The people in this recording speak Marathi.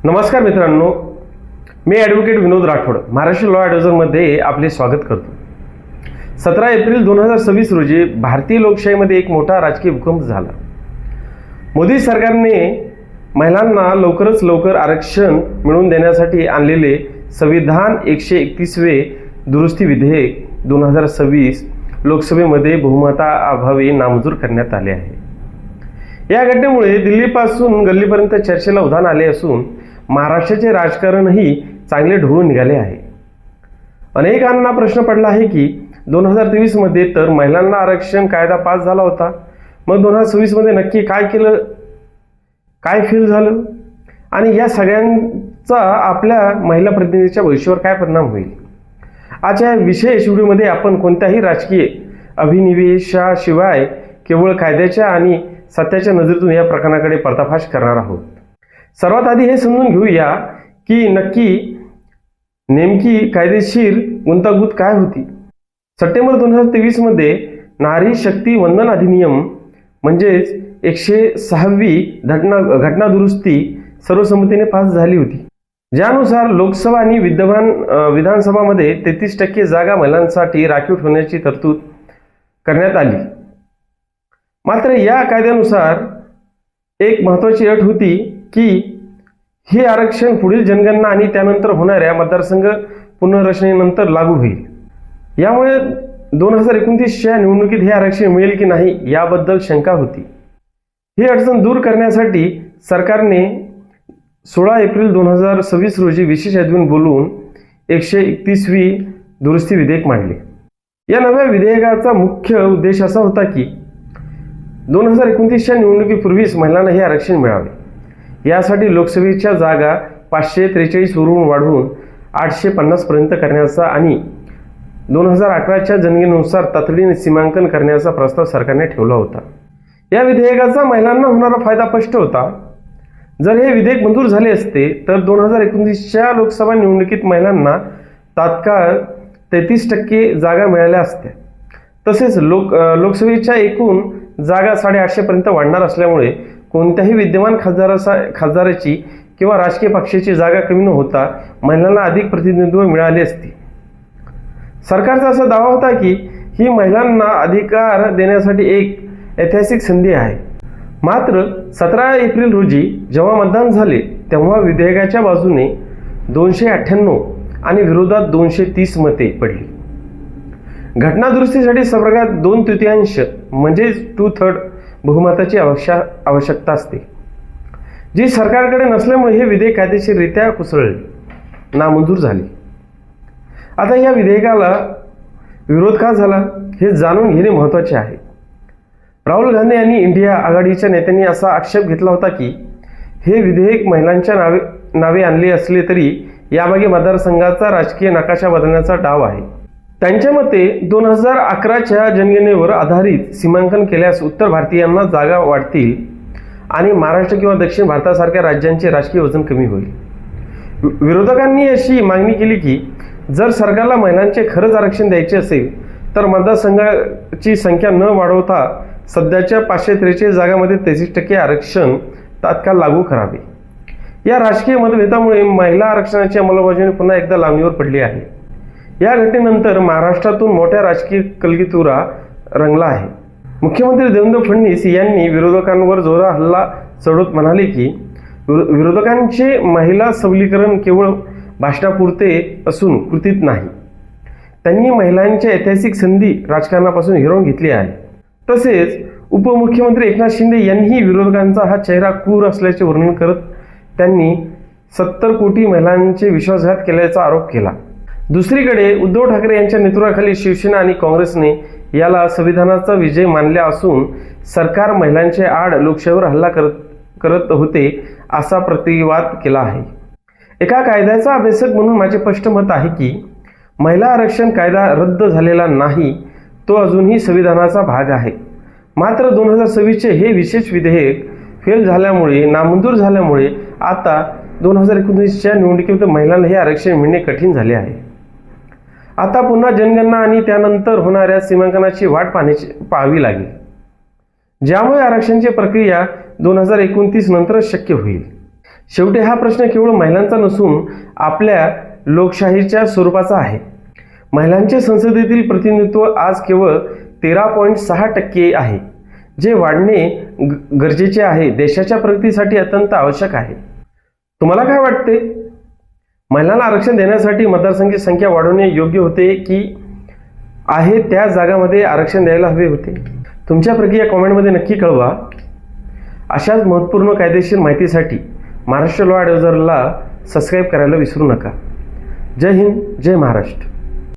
नमस्कार मित्रांनो, मी ॲडव्होकेट विनोद राठोड महाराष्ट्र लॉ ॲडवायझरमध्ये आपले स्वागत करतो। 17 एप्रिल 2026 रोजी भारतीय लोकशाहीमध्ये एक मोठा राजकीय भूकंप झाला। मोदी सरकारने महिलांना लवकरच लवकर आरक्षण मिळवून देण्यासाठी आणलेले संविधान 131वे दुरुस्ती विधेयक 2026 लोकसभेमध्ये बहुमताअभावी नामंजूर करण्यात आले आहे। या घटनेमुळे दिल्लीपासून गल्लीपर्यंत चर्चेला उधाण आले असून महाराष्ट्राचे राजकारणही चांगले ढवळून निघाले आहे। अनेकांना प्रश्न पडला आहे की 2023 मध्ये तर महिलांना आरक्षण कायदा पास झाला होता, मग 2026 मध्ये नक्की काय केलं, काय फेल झालं आणि या सगळ्यांचा आपल्या महिला प्रतिनिधीच्या भविष्यावर काय परिणाम होईल। आजच्या विशेष व्हिडिओमध्ये आपण कोणत्याही राजकीय अभिनिवेशाशिवाय केवळ कायद्याच्या आणि सत्याच्या नजरेतून या प्रकरणाकडे पर्दाफाश करणार आहोत। सर्वात आधी हे समजून घेऊया की नक्की नेमकी कायदेशीर गुंतागुंत काय होती। सप्टेंबर 2023 मध्ये नारी शक्ती वंदन अधिनियम म्हणजेच 106वी घटना दुरुस्ती सर्वसंमतीने पास झाली होती, ज्यानुसार लोकसभा आणि विधानसभामध्ये 33% जागा महिलांसाठी राखीव ठेवण्याची तरतूद करण्यात आली। मात्र या कायद्यानुसार एक महत्त्वाची अट होती की हे आरक्षण पुढील जनगणना आणि त्यानंतर होणाऱ्या मतदारसंघ पुनर्रचनेनंतर लागू होईल। यामुळे 2029च्या निवडणुकीत हे आरक्षण मिळेल की नाही याबद्दल शंका होती। ही अडचण दूर करण्यासाठी सरकारने 16 एप्रिल 2026 रोजी विशेष अधिवेशन बोलवून 131वी दुरुस्ती विधेयक मांडले। या नव्या विधेयकाचा मुख्य उद्देश असा होता की 2029च्या निवडणुकीपूर्वीच महिलांना हे आरक्षण मिळावे। यासाठी लोकसभेच्या जागा 543 वरून वाढवून 850 पर्यंत करण्याचा आणि 2018च्या जनगणनेनुसार तातडीने सीमांकन करण्याचा प्रस्ताव सरकारने ठेवला होता। या विधेयकाचा महिलांना होणारा फायदा स्पष्ट होता। जर हे विधेयक मंजूर झाले असते तर 2029च्या लोकसभा निवडणुकीत महिलांना तात्काळ 33% जागा मिळाल्या असत्या। तसेच लोकसभेच्या एकूण जागा 850 पर्यंत वाढणार असल्यामुळे कोणत्याही विद्यमान खासदाराची किंवा राजकीय पक्षाची जागा कमी न होता महिलांना अधिक प्रतिनिधित्व मिळाले असते। सरकारचा असा दावा होता की ही महिलांना अधिकार देण्यासाठी एक ऐतिहासिक संधी आहे। मात्र 17 एप्रिल रोजी जेव्हा मतदान झाले तेव्हा विधेयकाच्या बाजूने 298 आणि विरोधात 230 मते पडली। घटना दुरुस्तीसाठी सभागृहात 2/3 म्हणजे 2/3 बहुमताची आवश्यकता असते, जी सरकारकडे नसल्यामुळे हे विधेयक कायदेशीररित्या कुसळले, नामंजूर झाले। आता या विधेयकाला विरोध का झाला हे जाणून घेणे महत्त्वाचे आहे। राहुल गांधी आणि इंडिया आघाडीच्या नेत्यांनी असा आक्षेप घेतला होता की हे विधेयक महिलांच्या नावे आणले असले तरी यामागे मतदारसंघाचा राजकीय नकाशा बदलण्याचा डाव आहे। त्यांच्या मते 2011च्या जनगणनेवर आधारित सीमांकन केल्यास उत्तर भारतीयांना जागा वाढतील आणि महाराष्ट्र किंवा दक्षिण भारतासारख्या राज्यांचे राजकीय वजन कमी होईल। विरोधकांनी अशी मागणी केली की जर सरकारला महिलांचे खरंच आरक्षण द्यायचे असेल तर मतदारसंघाची संख्या न वाढवता सध्याच्या 543 जागांमध्ये 33% आरक्षण तात्काळ लागू करावे। या राजकीय मतभेदामुळे महिला आरक्षणाची अंमलबजावणी पुन्हा एकदा लांबणीवर पडली आहे। या घटनेनंतर महाराष्ट्रातून मोठ्या राजकीय कलगीतुरा रंगला आहे। मुख्यमंत्री देवेंद्र फडणवीस यांनी विरोधकांवर जोरदार हल्ला चढवत म्हणाले की विरोधकांचे महिला सबलीकरण केवळ भाषणापुरते असून कृतीत नाही। त्यांनी महिलांची ऐतिहासिक संधी राजकारणापासून हिरावून घेतली आहे। तसेच उपमुख्यमंत्री एकनाथ शिंदे यांनीही विरोधकांचा हा चेहरा क्रूर असल्याचे वर्णन करत त्यांनी 70 कोटी महिलांचे विश्वासघात केल्याचा आरोप केला। दुसरीकडे उद्धव ठाकरे यांच्या नेतृत्वाखाली शिवसेना आणि काँग्रेसने याला संविधानाचा विजय मानला असून सरकार महिलांचे आड लोकशाहीवर हल्ला करत होते असा प्रतिवाद केला आहे। एका कायद्याचा अभ्यासक म्हणून माझे स्पष्ट मत आहे की महिला आरक्षण कायदा रद्द झालेला नाही, तो अजूनही संविधानाचा भाग आहे। मात्र 2026चे हे विशेष विधेयक फेल झाल्यामुळे, नामंजूर झाल्यामुळे आता 2019च्या निवडणुकीत महिलांना हे आरक्षण मिळणे कठीण झाले आहे। आता पुन्हा जनगणना आणि त्यानंतर होणाऱ्या सीमांकनाची वाट पाहावी लागेल, ज्यामुळे आरक्षणाची प्रक्रिया 2029 नंतरच शक्य होईल। शेवटी हा प्रश्न केवळ महिलांचा नसून आपल्या लोकशाहीच्या स्वरूपाचा आहे. महिलांचे संसदेतील प्रतिनिधित्व आज केवळ 13.6% आहे, जे वाढणे गरजेचे आहे, देशाच्या प्रगतीसाठी अत्यंत आवश्यक आहे. तुम्हाला काय वाटते? महिलांना आरक्षण देण्यासाठी मतदारसंघाची संख्या वाढवणे योग्य होते की आहे त्या जागांमध्ये आरक्षण द्यायला हवे होते? तुमच्या प्रक्रिया कॉमेंटमध्ये नक्की कळवा. अशाच महत्त्वपूर्ण कायदेशीर माहितीसाठी महाराष्ट्र लॉ ॲडवायझरला सबस्क्राईब करायला विसरू नका. जय हिंद, जय महाराष्ट्र.